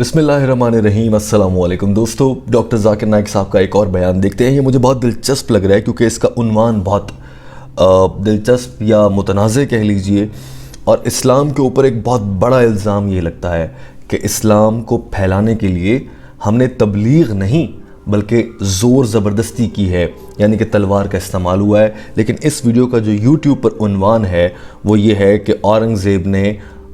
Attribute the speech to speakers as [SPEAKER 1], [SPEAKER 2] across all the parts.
[SPEAKER 1] बिस्मिल्लाहिर्रहमानिर्रहीम। अस्सलाम वालेकुम दोस्तों, डॉक्टर जाकिर नाइक साहब का एक और बयान देखते हैं। ये मुझे बहुत दिलचस्प लग रहा है क्योंकि इसका उन्वान बहुत दिलचस्प या मुतनाज़ कह लीजिए, और इस्लाम के ऊपर एक बहुत बड़ा इल्ज़ाम ये लगता है कि इस्लाम को फैलाने के लिए हमने तबलीग नहीं बल्कि ज़ोर ज़बरदस्ती की है, यानी कि तलवार का इस्तेमाल हुआ है। लेकिन इस वीडियो का जो यूट्यूब पर उन्वान है वो ये है कि औरंगज़ेब ने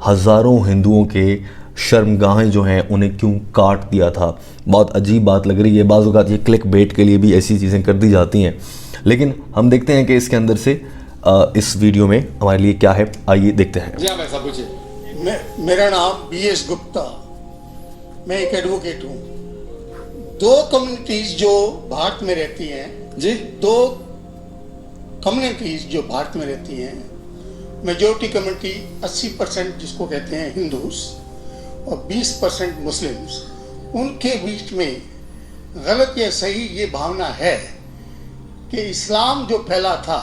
[SPEAKER 1] हज़ारों हिंदुओं के शर्मगाहें जो हैं उन्हें क्यों काट दिया था। बहुत अजीब बात लग रही है। बाज़ औक़ात ये क्लिक बेट के लिए भी ऐसी चीज़ें कर दी जाती हैं, लेकिन हम देखते हैं कि इसके अंदर से इस वीडियो में हमारे लिए क्या है। आइए देखते हैं।
[SPEAKER 2] जी हाँ, मैं सब पूछिए।
[SPEAKER 3] मेरा नाम BS गुप्ता, मैं एक एडवोकेट हूँ। दो कम्युनिटीज जो भारत में रहती हैं,
[SPEAKER 2] जी,
[SPEAKER 3] दो कम्युनिटीज जो भारत में रहती हैं, मेजॉरिटी कम्युनिटी 80% जिसको कहते हैं हिंदूस और 20% मुस्लिम्स, उनके बीच में गलत या सही ये भावना है कि इस्लाम जो फैला था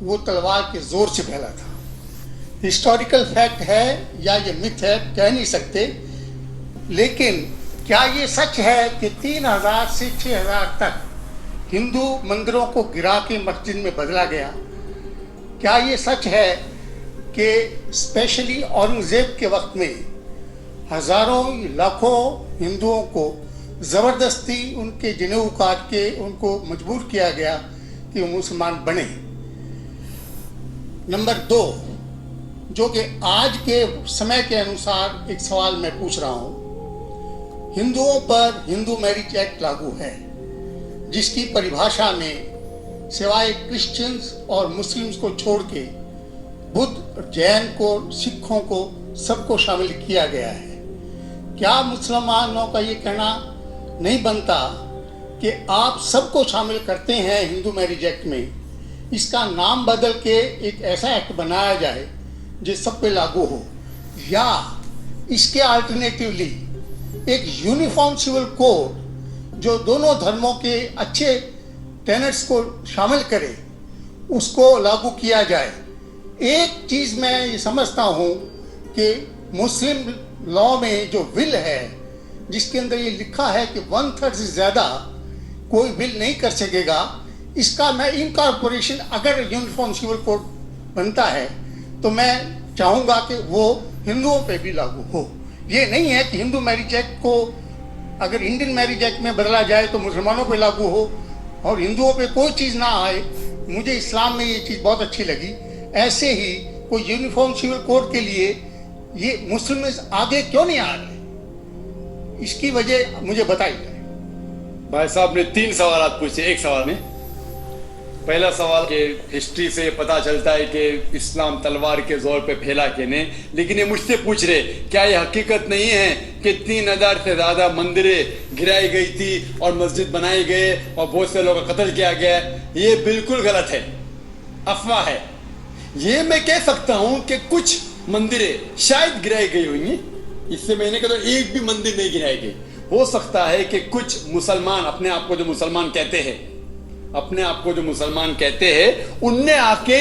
[SPEAKER 3] वो तलवार के जोर से फैला था। हिस्टोरिकल फैक्ट है या ये मिथ है कह नहीं सकते, लेकिन क्या ये सच है कि 3000 से 6000 तक हिंदू मंदिरों को गिरा के मस्जिद में बदला गया? क्या ये सच है कि स्पेशली औरंगजेब के वक्त में हजारों लाखों हिंदुओं को ज़बरदस्ती उनके जनेऊ काट के उनको मजबूर किया गया कि वो मुसलमान बने? नंबर 2, जो कि आज के समय के अनुसार एक सवाल मैं पूछ रहा हूँ, हिंदुओं पर हिंदू मैरिज एक्ट लागू है जिसकी परिभाषा में सिवाय क्रिश्चियंस और मुस्लिम्स को छोड़ के बुद्ध, जैन को, सिखों को, सबको शामिल किया गया है। क्या मुसलमानों का ये कहना नहीं बनता कि आप सबको शामिल करते हैं हिंदू मैरिज एक्ट में, इसका नाम बदल के एक ऐसा एक्ट बनाया जाए जो सब पे लागू हो, या इसके अल्टरनेटिवली एक यूनिफॉर्म सिविल कोड जो दोनों धर्मों के अच्छे टेनेट्स को शामिल करे उसको लागू किया जाए। एक चीज़ मैं ये समझता हूँ कि मुस्लिम लॉ में जो विल है जिसके अंदर ये लिखा है कि 1/3 से ज़्यादा कोई विल नहीं कर सकेगा, इसका मैं इनकॉर्पोरेशन अगर यूनिफॉर्म सिविल कोड बनता है तो मैं चाहूँगा कि वो हिंदुओं पे भी लागू हो। ये नहीं है कि हिंदू मैरिज एक्ट को अगर इंडियन मैरिज एक्ट में बदला जाए तो मुसलमानों पे लागू हो और हिंदुओं पे कोई चीज़ ना आए। मुझे इस्लाम में ये चीज़ बहुत अच्छी लगी। ऐसे ही कोई यूनिफॉर्म सिविल कोड के लिए ये मुस्लिम आगे क्यों नहीं आ रहे, इसकी वजह मुझे बताइए।
[SPEAKER 2] भाई साहब ने 3 सवाल पूछे एक सवाल में। पहला सवाल कि हिस्ट्री से पता चलता है कि इस्लाम तलवार के जोर पे फैला कि नहीं, लेकिन ये मुझसे पूछ रहे क्या ये हकीकत नहीं है कि 3000 से ज़्यादा मंदिरें गिराई गई थी और मस्जिद बनाए गए और बहुत से लोगों का कत्ल किया गया? ये बिल्कुल गलत है, अफवाह है। ये मैं कह सकता हूँ कि कुछ मंदिरें शायद गिराई गई होंगी, इससे मैंने कहा तो एक भी मंदिर नहीं गिराई गई। हो सकता है कि कुछ मुसलमान अपने आप को जो मुसलमान कहते हैं उनने आके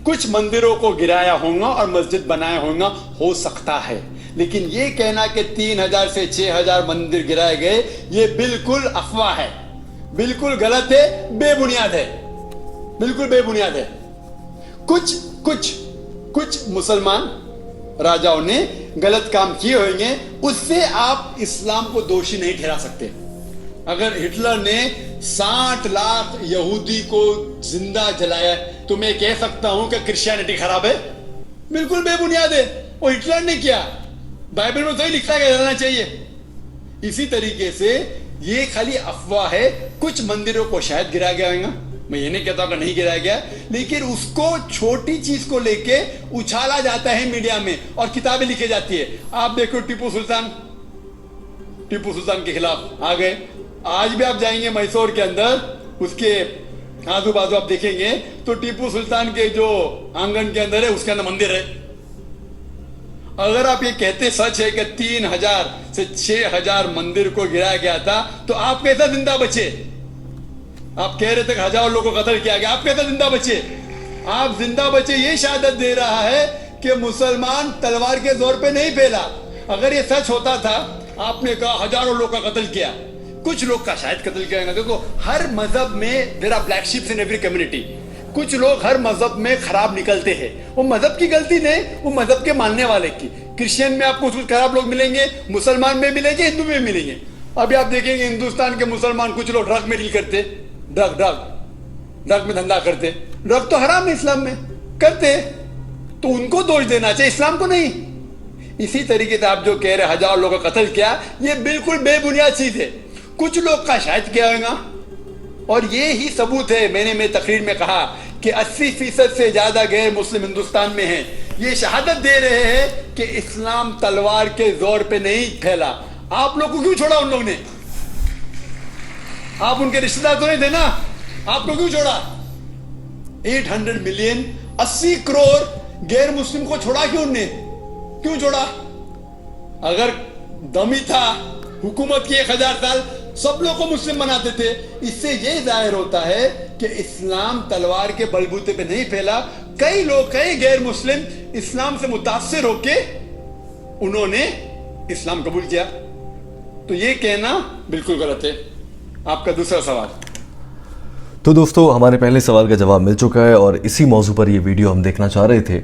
[SPEAKER 2] कुछ मंदिरों को गिराया होगा और मस्जिद बनाया होगा, हो सकता है। लेकिन ये कहना कि 3000 से 6000 मंदिर गिराए गए, ये बिल्कुल अफवाह है, बिल्कुल गलत है, बेबुनियाद है, बिल्कुल बेबुनियाद है। कुछ मुसलमान राजाओं ने गलत काम किए होंगे, उससे आप इस्लाम को दोषी नहीं ठहरा सकते। अगर हिटलर ने 60 लाख यहूदी को जिंदा जलाया तो मैं कह सकता हूं कि क्रिश्चियनिटी खराब है? बिल्कुल बेबुनियाद है, वो हिटलर ने किया। बाइबल में तो ही लिखा है जलाना चाहिए। इसी तरीके से ये खाली अफवाह है। कुछ मंदिरों को शायद गिराया गया होगा, मैं ये नहीं कहता कि नहीं गिराया गया, लेकिन उसको छोटी चीज को लेके उछाला जाता है मीडिया में और किताबें लिखी जाती है। आप देखो टीपू सुल्तान के खिलाफ आ गए। आज भी आप जाएंगे मैसूर के अंदर, उसके आजू बाजू आप देखेंगे तो टीपू सुल्तान के जो आंगन के अंदर है उसके अंदर मंदिर है। अगर आप ये कहते सच है कि 3000 से 6000 मंदिर को गिराया गया था तो आप कैसा जिंदा बचे? आप कह रहे थे हजारों लोगों को कत्ल किया गया, आप कैसे जिंदा बचे? आप जिंदा बचे ये शहादत दे रहा है कि मुसलमान तलवार के जोर पे नहीं फैला। अगर ये सच होता था आपने कहा हजारों लोग का कत्ल किया, कुछ लोग का शायद कत्ल किया है। देखो, हर मजहब में there are black sheeps in every community. कुछ लोग हर मजहब में खराब निकलते हैं, वो मजहब की गलती नहीं, वो मजहब के मानने वाले की। क्रिश्चियन में आपको कुछ खराब लोग मिलेंगे, मुसलमान में मिलेंगे, हिंदू में मिलेंगे। अभी आप देखेंगे हिंदुस्तान के मुसलमान, कुछ लोग ड्रग में डील करते, ड्रग में धंधा करते। ड्रग तो हराम है इस्लाम में, करते, तो उनको दोष देना चाहिए, इस्लाम को नहीं। इसी तरीके से आप जो कह रहे हजारों लोगों का कत्ल किया, ये बिल्कुल बेबुनियाद चीज है। कुछ लोग का शायद किया होगा, और ये ही सबूत है। मैंने मेरी तकरीर में कहा कि 80% से ज्यादा गैर मुस्लिम हिंदुस्तान में हैं। ये शहादत दे रहे हैं कि इस्लाम तलवार के जोर पे नहीं फैला। आप लोग को क्यों छोड़ा उन लोगों ने? आप उनके रिश्तेदार तो नहीं थे ना, आपको क्यों छोड़ा? 800 मिलियन, 80 करोड़ गैर मुस्लिम को छोड़ा क्यों उनने? क्यों छोड़ा? अगर दमी था हुकूमत की 1000 साल, सब लोग को मुस्लिम बनाते थे। इससे ये जाहिर होता है कि इस्लाम तलवार के बलबूते पे नहीं फैला। कई लोग, कई गैर मुस्लिम इस्लाम से मुतासिर होके उन्होंने इस्लाम कबूल किया। तो ये कहना बिल्कुल गलत है। आपका दूसरा सवाल।
[SPEAKER 1] तो दोस्तों, हमारे पहले सवाल का जवाब मिल चुका है और इसी मौजू पर ये वीडियो हम देखना चाह रहे थे।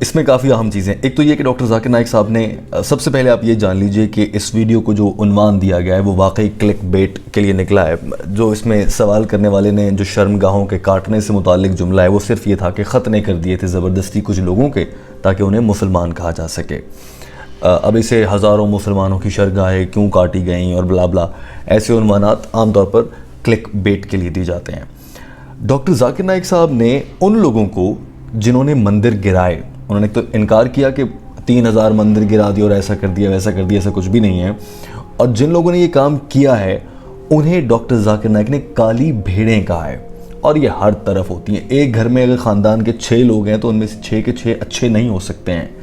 [SPEAKER 1] इसमें काफ़ी अहम चीज़ें, एक तो ये कि डॉक्टर जाकिर नाइक साहब ने, सबसे पहले आप ये जान लीजिए कि इस वीडियो को जो उन्वान दिया गया है वो वाकई क्लिक बेट के लिए निकला है। जो इसमें सवाल करने वाले ने जो शर्मगाहों के काटने से मुतालिक जुमला है, वो सिर्फ ये था कि ख़तने कर दिए थे ज़बरदस्ती कुछ लोगों के, ताकि उन्हें मुसलमान कहा जा सके। अब इसे हज़ारों मुसलमानों की शरगाहें क्यों काटी गई और ब्ला ब्ला, ऐसे उन्वानात आमतौर पर क्लिक बेट के लिए दिए जाते हैं। डॉक्टर जाकिर नाइक साहब ने उन लोगों को जिन्होंने मंदिर गिराए, उन्होंने तो इनकार किया कि 3000 मंदिर गिरा दिए और ऐसा कर दिया वैसा कर दिया, ऐसा कुछ भी नहीं है। और जिन लोगों ने ये काम किया है उन्हें डॉक्टर जाकिर नाइक ने काली भेड़ें कहा है। और ये हर तरफ होती हैं। एक घर में अगर ख़ानदान के 6 लोग हैं तो उनमें से 6 के 6 अच्छे नहीं हो सकते हैं।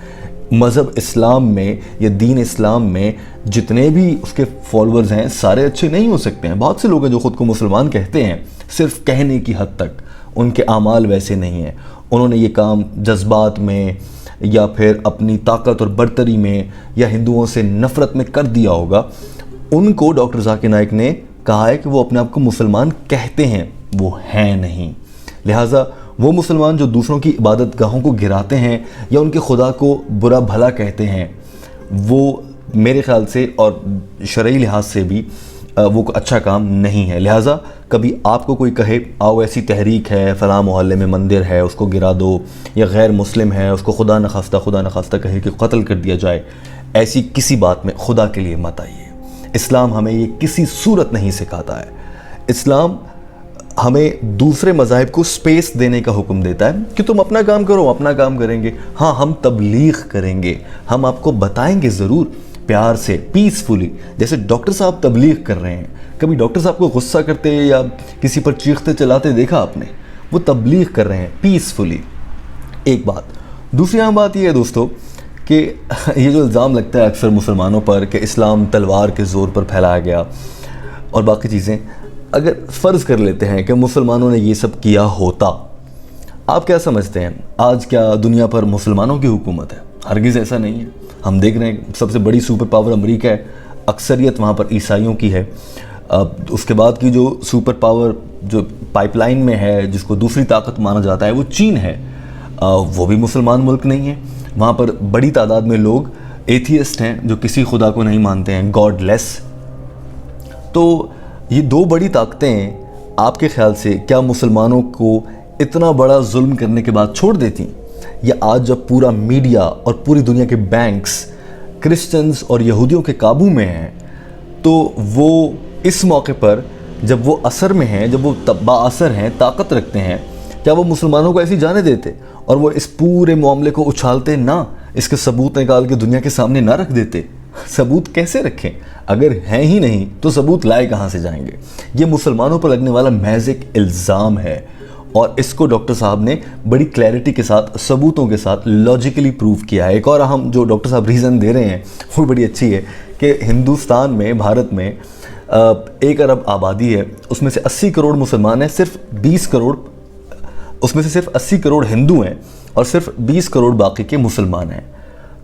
[SPEAKER 1] मज़हब इस्लाम में या दीन इस्लाम में जितने भी उसके फॉलोअर्स हैं सारे अच्छे नहीं हो सकते हैं। बहुत से लोग हैं जो ख़ुद को मुसलमान कहते हैं, सिर्फ कहने की हद तक, उनके आमाल वैसे नहीं हैं। उन्होंने ये काम जज्बात में या फिर अपनी ताकत और बर्तरी में या हिंदुओं से नफ़रत में कर दिया होगा। उनको डॉक्टर जाकिर नाइक ने कहा है कि वो अपने आप को मुसलमान कहते हैं, वो हैं नहीं। लिहाजा वो मुसलमान जो दूसरों की इबादत गाहों को गिराते हैं या उनके खुदा को बुरा भला कहते हैं, वो मेरे ख़्याल से और शरई लिहाज से भी वो अच्छा काम नहीं है। लिहाजा कभी आपको कोई कहे आओ ऐसी तहरीक है, फ़लाँ मोहल्ले में मंदिर है उसको गिरा दो, या गैर मुस्लिम है उसको खुदा न खास्ता कहे कि कत्ल कर दिया जाए, ऐसी किसी बात में खुदा के लिए मत आइए। इस्लाम हमें ये किसी सूरत नहीं सिखाता है। इस्लाम हमें दूसरे मज़ाहिब को स्पेस देने का हुक्म देता है कि तुम अपना काम करो, अपना काम करेंगे। हाँ, हम तबलीग करेंगे, हम आपको बताएंगे ज़रूर, प्यार से, पीसफुली। जैसे डॉक्टर साहब तबलीग कर रहे हैं। कभी डॉक्टर साहब को गुस्सा करते या किसी पर चीखते चलाते देखा आपने? वो तबलीग कर रहे हैं पीसफुली। एक बात। दूसरी अहम बात यह है दोस्तों कि ये जो इल्ज़ाम लगता है अक्सर मुसलमानों पर कि इस्लाम तलवार के ज़ोर पर फैलाया गया और बाकी चीज़ें, अगर फ़र्ज़ कर लेते हैं कि मुसलमानों ने ये सब किया होता, आप क्या समझते हैं आज क्या दुनिया पर मुसलमानों की हुकूमत है? हरगिज़ ऐसा नहीं है। हम देख रहे हैं सबसे बड़ी सुपर पावर अमेरिका है, अक्सरियत वहाँ पर ईसाइयों की है। उसके बाद की जो सुपर पावर जो पाइपलाइन में है, जिसको दूसरी ताकत माना जाता है, वो चीन है। वो भी मुसलमान मुल्क नहीं है। वहाँ पर बड़ी तादाद में लोग एथियस्ट हैं, जो किसी खुदा को नहीं मानते हैं, गॉडलेस। तो ये दो बड़ी ताकतें आपके ख्याल से क्या मुसलमानों को इतना बड़ा जुल्म करने के बाद छोड़ देती? या आज जब पूरा मीडिया और पूरी दुनिया के बैंक्स क्रिश्चियंस और यहूदियों के काबू में हैं, तो वो इस मौके पर जब वो असर में हैं, जब वो बाअसर हैं, ताकत रखते हैं, क्या वो मुसलमानों को ऐसी जाने देते और वो इस पूरे मामले को उछालते ना, इसके सबूत निकाल के दुनिया के सामने ना रख देते? सबूत कैसे रखें? अगर हैं ही नहीं तो सबूत लाए कहाँ से जाएंगे? ये मुसलमानों पर लगने वाला महज एक इल्ज़ाम है और इसको डॉक्टर साहब ने बड़ी क्लैरिटी के साथ, सबूतों के साथ लॉजिकली प्रूव किया है। एक और अहम जो डॉक्टर साहब रीज़न दे रहे हैं वो बड़ी अच्छी है कि हिंदुस्तान में, भारत में 1 अरब आबादी है, उसमें से 80 करोड़ मुसलमान हैं, सिर्फ 20 करोड़, उसमें से सिर्फ 80 करोड़ हिंदू हैं और सिर्फ 20 करोड़ बाकी के मुसलमान हैं।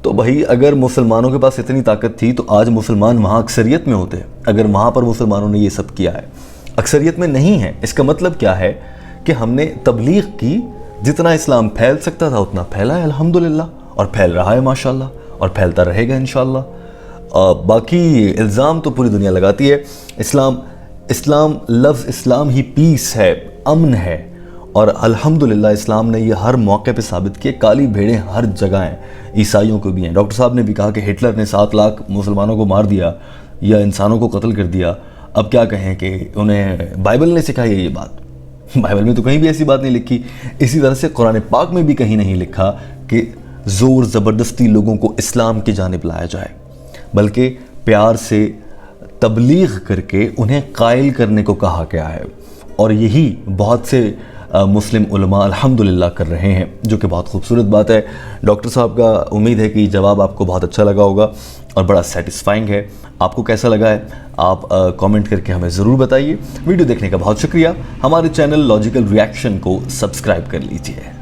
[SPEAKER 1] तो भाई अगर मुसलमानों के पास इतनी ताकत थी तो आज मुसलमान वहाँ अक्सरियत में होते, अगर वहाँ पर मुसलमानों ने ये सब किया है। अक्सरियत में नहीं है, इसका मतलब क्या है कि हमने तबलीग की, जितना इस्लाम फैल सकता था उतना फैला है अल्हम्दुलिल्लाह, और फैल रहा है माशाल्लाह, और फैलता रहेगा इंशाअल्लाह। बाकी इल्ज़ाम तो पूरी दुनिया लगाती है। इस्लाम लफ्ज़ इस्लाम ही पीस है, अमन है, और अल्हम्दुलिल्लाह इस्लाम ने ये हर मौके पे साबित किए। काली भेड़ें हर जगह हैं, ईसाइयों को भी हैं। डॉक्टर साहब ने भी कहा कि हिटलर ने 7 लाख मुसलमानों को मार दिया या इंसानों को कत्ल कर दिया। अब क्या कहें कि उन्हें बाइबल ने सिखाई है ये बात? बाइबल में तो कहीं भी ऐसी बात नहीं लिखी। इसी तरह से कुरान पाक में भी कहीं नहीं लिखा कि ज़ोर ज़बरदस्ती लोगों को इस्लाम की जानिब लाया जाए, बल्कि प्यार से तबलीग करके उन्हें कायल करने को कहा गया है। और यही बहुत से मुस्लिम उलमा अल्हम्दुलिल्लाह कर रहे हैं, जो कि बहुत खूबसूरत बात है। डॉक्टर साहब का उम्मीद है कि जवाब आपको बहुत अच्छा लगा होगा और बड़ा सेटिस्फाइंग है। आपको कैसा लगा है आप कमेंट करके हमें ज़रूर बताइए। वीडियो देखने का बहुत शुक्रिया। हमारे चैनल लॉजिकल रिएक्शन को सब्सक्राइब कर लीजिए।